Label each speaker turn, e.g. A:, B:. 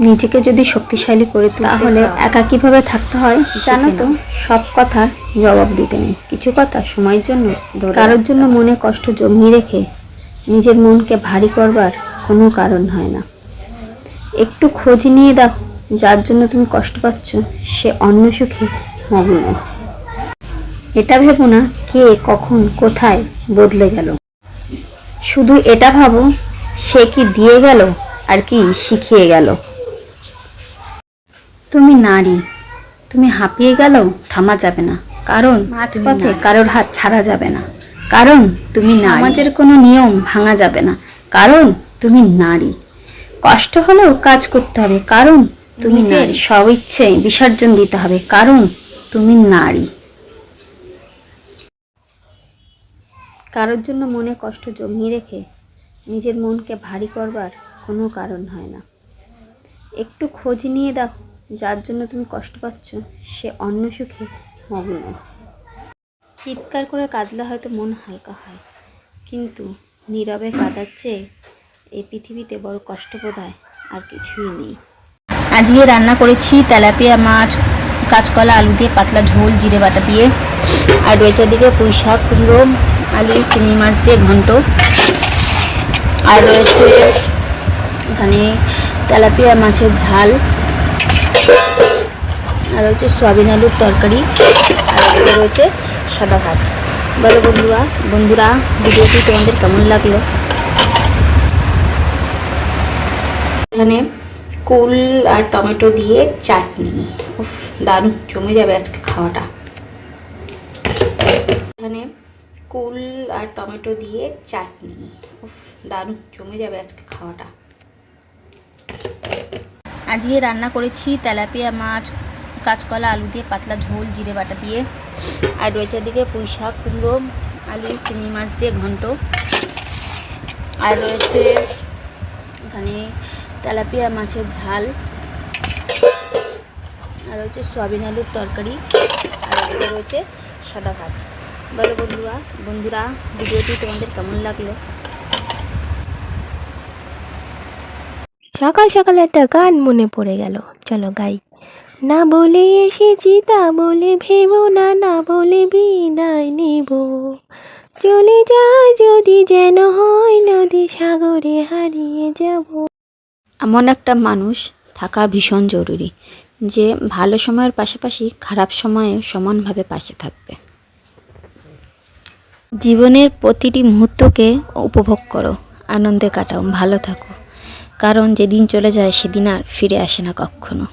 A: নিজেকে যদি শক্তিশালী করে তুলতে তাহলে একা কিভাবে থাকতে হয় জানো তো? সব কথার জবাব দিতে নেই, কিছু কথা সময়ের জন্য কারোর জন্য মনে কষ্ট জমিয়ে রেখে নিজের মনকে ভারী করবার কোনো কারণ হয় না। একটু খোঁজ নিয়ে দেখো, যার জন্য তুমি কষ্ট পাচ্ছ সে অন্য সুখে মগ্ন। এটা ভেবো না কে কখন কোথায় বদলে গেল, শুধু এটা ভাবো সে কি দিয়ে গেল আর কি শিখিয়ে গেল। তুমি নারী, তুমি হাঁপিয়ে গেল থামা যাবে না, কারণ মাঝপথে কারোর হাত ছাড়া যাবে না, কারণ তুমি সমাজের কোনো নিয়ম ভাঙা যাবে না, কারণ তুমি নারী। কষ্ট হলেও কাজ করতে হবে, কারণ তুমি নারী। সব ইচ্ছে বিসর্জন দিতে হবে, কারণ তুমি নারী। কারোর জন্য মনে কষ্ট জমিয়ে রেখে নিজের মনকে ভারী করবার কোনো কারণ হয় না। একটু খোঁজ নিয়ে দেখো, যার জন্য তুমি কষ্ট পাচ্ছ সে অন্য সুখে মগ্ন। চিৎকার করে কাঁদলে হয়তো মন হালকা হয়, কিন্তু নীরবে কাঁদার চেয়ে এই পৃথিবীতে বড় কষ্ট বোধহয় আর কিছুই নেই।
B: আজকে রান্না করেছি তেলাপিয়া মাছ, কাঁচকলা আলু দিয়ে পাতলা ঝোল জিরে বাটা দিয়ে, আর রয়েছে দিকে পুঁই শাক, কুমড়ো, আলু, চিংড়ি মাছ দিয়ে ঘন্ট, আর রয়েছে এখানে তেলাপিয়া মাছের ঝাল, আর রয়েছে সয়াবিন আলুর তরকারি, আর রয়েছে সাদা ভাত। বলো বন্ধুরা ভিডিওটি তোমাদের কেমন লাগলো? এখানে কুল আর টমেটো দিয়ে চাটনি, উফ দারুণ জমে যাবে আজকে খাওয়াটা। এখানে কুল আর টমেটো দিয়ে চাটনি, উফ দারুণ জমে যাবে আজকে খাওয়াটা। আজকে রান্না করেছি তেলাপিয়া মাছ, কাঁচকলা আলু দিয়ে পাতলা ঝোল জিরে বাটা দিয়ে, আর রয়েছে দিকে পুঁই শাক, কুমড়ো, আলু, চিংড়ি মাছ দিয়ে ঘন্ট, আর রয়েছে এখানে তেলাপিয়া মাছের ঝাল, আর রয়েছে সয়াবিন আলুর তরকারি, আর এদিকে রয়েছে সাদা ভাত। বলো বন্ধুরা ভিডিওটি তোমাদের কেমন লাগলো?
C: সকাল সকাল একটা গান মনে পড়ে গেল, চলো গাই। না বলে এসেছি তা বলে ভেবো না, না বলে বিদায় নেব, চলে যায় যদি যেন হয় নদী সাগরে হারিয়ে যাব।
A: এমন একটা মানুষ থাকা ভীষণ জরুরি, যে ভালো সময়ের পাশাপাশি খারাপ সময়ে সমানভাবে পাশে থাকবে। জীবনের প্রতিটি মুহূর্তকে উপভোগ করো, আনন্দে কাটাও, ভালো থাকো, কারণ যেদিন চলে যায় সেদিন আর ফিরে আসে না কখনো।